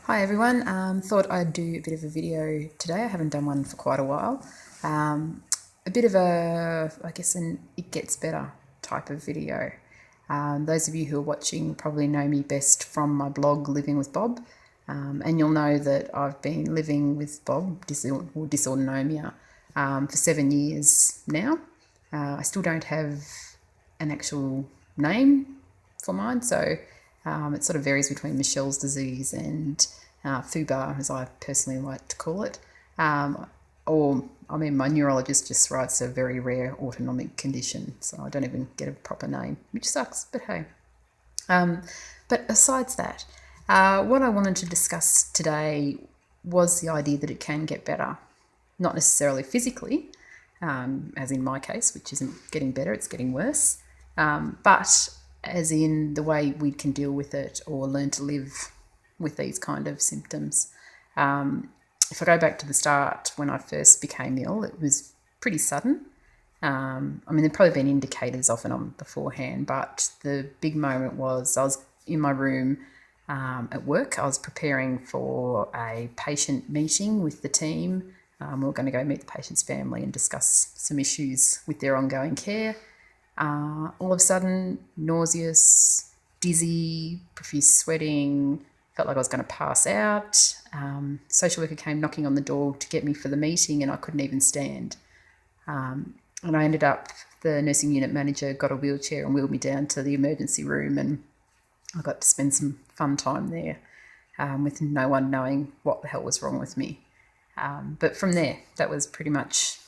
Hi everyone, thought I'd do a bit of a video today. I haven't done one for quite a while. A bit of an it gets better type of video. Those of you who are watching probably know me best from my blog Living with Bob, and you'll know that I've been living with Bob, Dysautonomia, for 7 years now. I still don't have an actual name for mine, so it sort of varies between Michelle's disease and FUBAR, as I personally like to call it. My neurologist just writes a very rare autonomic condition, so I don't even get a proper name, which sucks, but hey. But besides that, what I wanted to discuss today was the idea that it can get better. Not necessarily physically, as in my case, which isn't getting better, it's getting worse, but as in the way we can deal with it or learn to live with these kind of symptoms. If I go back to the start, when I first became ill, it was pretty sudden. There'd probably been indicators off and on beforehand, but the big moment was I was in my room at work. I was preparing for a patient meeting with the team. We were going to go meet the patient's family and discuss some issues with their ongoing care. All of a sudden, nauseous, dizzy, profuse sweating, felt like I was going to pass out. Social worker came knocking on the door to get me for the meeting and I couldn't even stand. And I ended up, the nursing unit manager got a wheelchair and wheeled me down to the emergency room, and I got to spend some fun time there with no one knowing what the hell was wrong with me. But from there, that was pretty much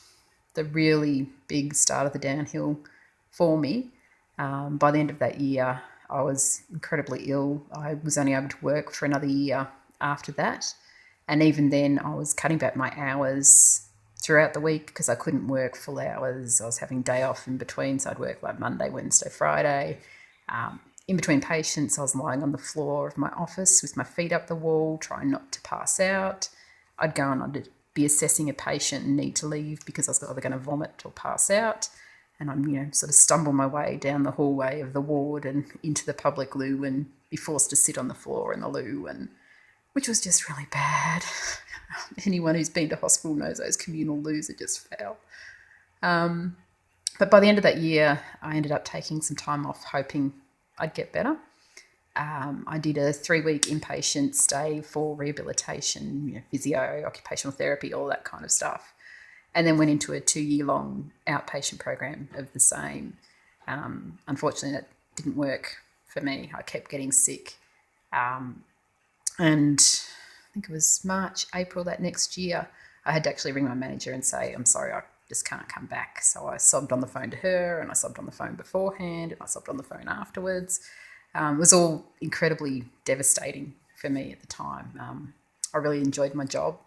the really big start of the downhill for me. By the end of that year, I was incredibly ill. I was only able to work for another year after that. And even then, I was cutting back my hours throughout the week because I couldn't work full hours. I was having day off in between, so I'd work like Monday, Wednesday, Friday. In between patients, I was lying on the floor of my office with my feet up the wall, trying not to pass out. I'd go and I'd be assessing a patient and need to leave because I was either going to vomit or pass out. And I'd, sort of stumble my way down the hallway of the ward and into the public loo and be forced to sit on the floor in the loo, which was just really bad. Anyone who's been to hospital knows those communal loos are just foul. But by the end of that year, I ended up taking some time off, hoping I'd get better. I did a 3-week inpatient stay for rehabilitation, physio, occupational therapy, all that kind of stuff. And then went into a 2-year-long outpatient program of the same. Unfortunately, that didn't work for me. I kept getting sick. And I think it was March, April that next year, I had to actually ring my manager and say, I'm sorry, I just can't come back. So I sobbed on the phone to her, and I sobbed on the phone beforehand, and I sobbed on the phone afterwards. It was all incredibly devastating for me at the time. I really enjoyed my job,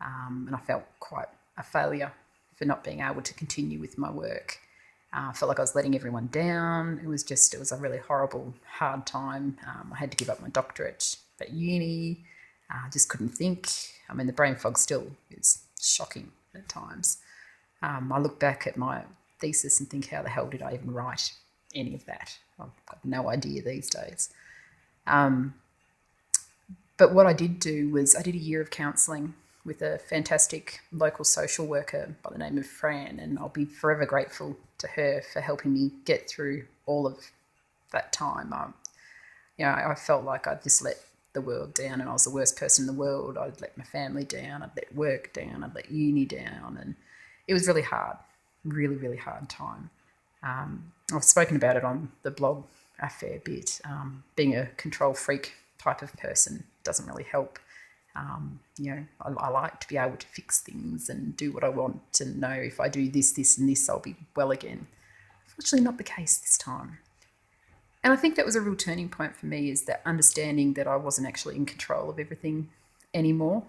and I felt quite a failure for not being able to continue with my work. I felt like I was letting everyone down. It was a really horrible, hard time. I had to give up my doctorate at uni. I just couldn't think. The brain fog still is shocking at times. I look back at my thesis and think, how the hell did I even write any of that? I've got no idea these days. But what I did do was I did a year of counselling with a fantastic local social worker by the name of Fran, and I'll be forever grateful to her for helping me get through all of that time. I felt like I'd just let the world down and I was the worst person in the world. I'd let my family down, I'd let work down, I'd let uni down, and it was really hard, really, really hard time. I've spoken about it on the blog a fair bit. Being a control freak type of person doesn't really help. I like to be able to fix things and do what I want and know if I do this, this and this, I'll be well again. Unfortunately, not the case this time. And I think that was a real turning point for me, is that understanding that I wasn't actually in control of everything anymore.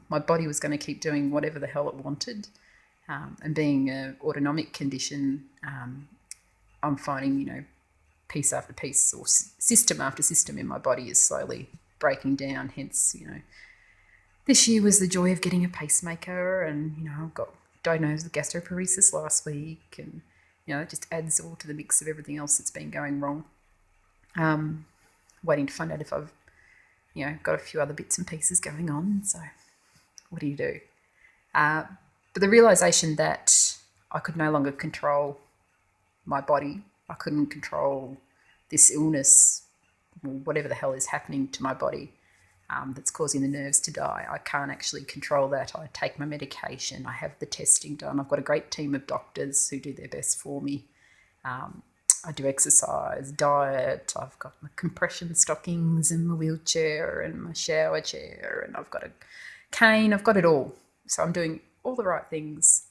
My body was going to keep doing whatever the hell it wanted. And being an autonomic condition, I'm finding, piece after piece or system after system in my body is slowly breaking down. Hence, this year was the joy of getting a pacemaker, and, I got diagnosed with gastroparesis last week, and, it just adds all to the mix of everything else that's been going wrong. Waiting to find out if I've got a few other bits and pieces going on. So what do you do? But the realisation that I could no longer control my body, I couldn't control this illness, whatever the hell is happening to my body, that's causing the nerves to die. I can't actually control that. I take my medication. I have the testing done. I've got a great team of doctors who do their best for me. I do exercise, diet. I've got my compression stockings and my wheelchair and my shower chair, and I've got a cane. I've got it all. So I'm doing all the right things,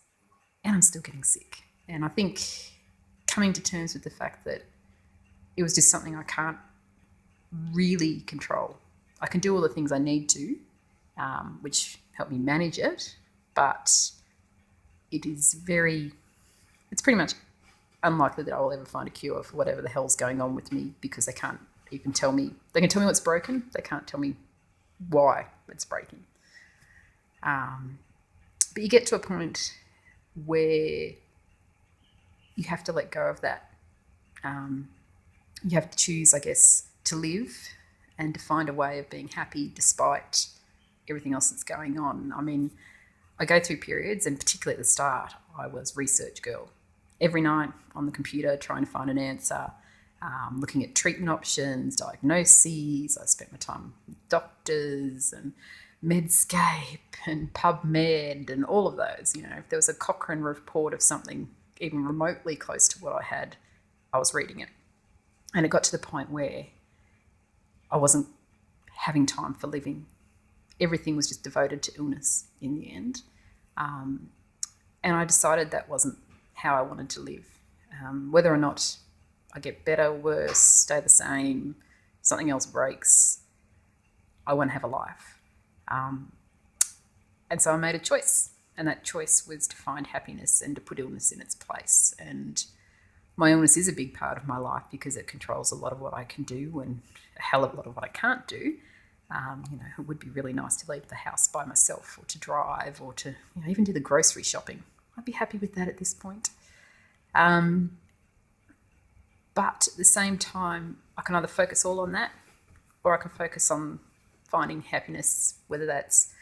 and I'm still getting sick. And I think coming to terms with the fact that it was just something I can't really control. I can do all the things I need to, which help me manage it, but it's pretty much unlikely that I will ever find a cure for whatever the hell's going on with me, because they can't even tell me. They can tell me what's broken. They can't tell me why it's breaking. But you get to a point where you have to let go of that. You have to choose, I guess, to live and to find a way of being happy despite everything else that's going on. I mean, I go through periods, and particularly at the start, I was research girl. Every night on the computer trying to find an answer, looking at treatment options, diagnoses. I spent my time with doctors and Medscape and PubMed and all of those. If there was a Cochrane report of something even remotely close to what I had, I was reading it. And it got to the point where I wasn't having time for living. Everything was just devoted to illness in the end. And I decided that wasn't how I wanted to live. Whether or not I get better, worse, stay the same, something else breaks, I won't have a life. And so I made a choice, and that choice was to find happiness and to put illness in its place. And my illness is a big part of my life because it controls a lot of what I can do and a hell of a lot of what I can't do. It would be really nice to leave the house by myself, or to drive, or to even do the grocery shopping. I'd be happy with that at this point. But at the same time, I can either focus all on that, or I can focus on finding happiness, whether that's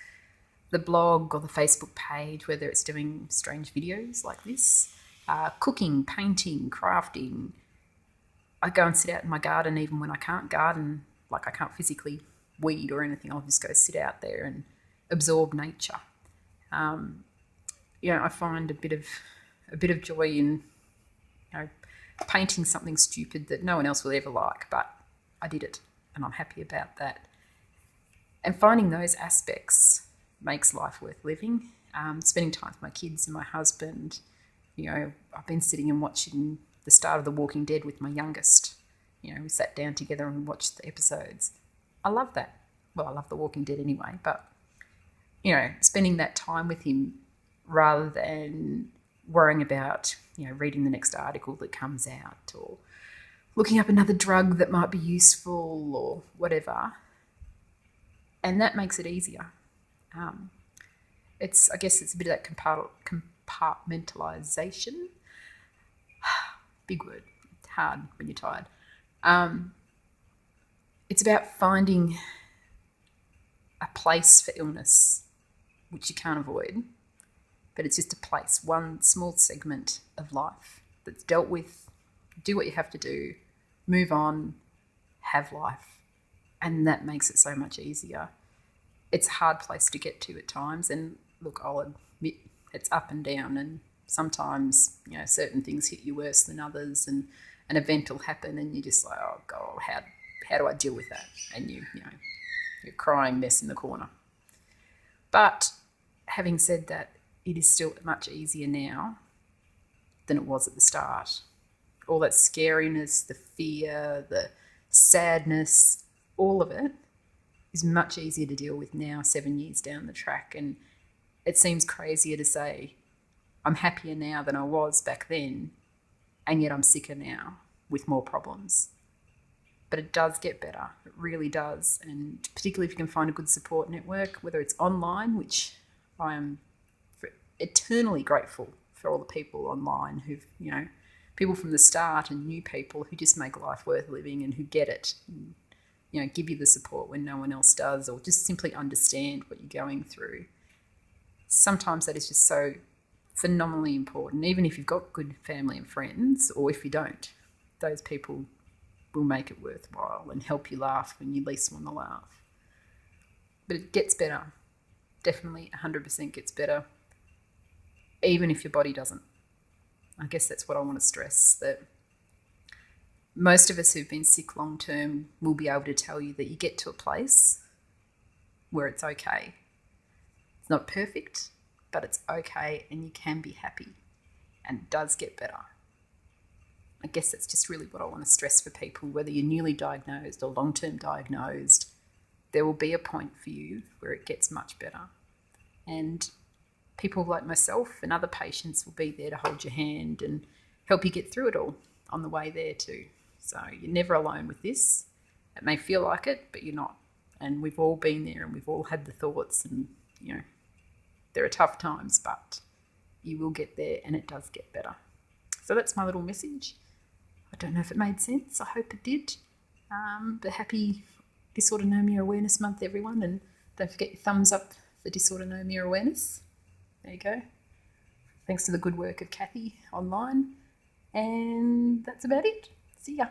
the blog or the Facebook page, whether it's doing strange videos like this, cooking, painting, crafting. I go and sit out in my garden even when I can't garden, like I can't physically weed or anything. I'll just go sit out there and absorb nature. I find a bit of joy in painting something stupid that no one else will ever like, but I did it and I'm happy about that. And finding those aspects makes life worth living. Spending time with my kids and my husband. I've been sitting and watching the start of The Walking Dead with my youngest. We sat down together and watched the episodes. I love that. Well, I love The Walking Dead anyway, but, spending that time with him rather than worrying about, reading the next article that comes out, or looking up another drug that might be useful or whatever. And that makes it easier. I guess it's a bit of that compartmentalisation. Big word. It's hard when you're tired. It's about finding a place for illness, which you can't avoid, but it's just a place, one small segment of life that's dealt with. Do what you have to do, move on, have life, and that makes it so much easier. It's a hard place to get to at times, and look, I'll admit it's up and down, and sometimes certain things hit you worse than others, and an event will happen and you're just like, oh God, how do I deal with that? And you're a crying mess in the corner. But having said that, it is still much easier now than it was at the start. All that scariness, the fear, the sadness, all of it is much easier to deal with now, 7 years down the track. And it seems crazier to say I'm happier now than I was back then, and yet I'm sicker now with more problems. But it does get better. It really does. And particularly if you can find a good support network, whether it's online, which I am eternally grateful for all the people online who've, people from the start and new people who just make life worth living and who get it. And give you the support when no one else does, or just simply understand what you're going through. Sometimes that is just so phenomenally important, even if you've got good family and friends, or if you don't. Those people will make it worthwhile and help you laugh when you least want to laugh. But it gets better. Definitely 100% gets better, even if your body doesn't. I guess that's what I want to stress, that most of us who've been sick long term will be able to tell you that you get to a place where it's okay. It's not perfect, but it's okay, and you can be happy, and it does get better. I guess that's just really what I want to stress for people, whether you're newly diagnosed or long-term diagnosed. There will be a point for you where it gets much better. And people like myself and other patients will be there to hold your hand and help you get through it all on the way there too. So you're never alone with this. It may feel like it, but you're not. And we've all been there, and we've all had the thoughts, and, there are tough times, but you will get there, and it does get better. So that's my little message. I don't know if it made sense. I hope it did. But happy Dysautonomia Awareness Month, everyone. And don't forget your thumbs up for dysautonomia awareness. There you go. Thanks to the good work of Kathy online. And that's about it. See ya.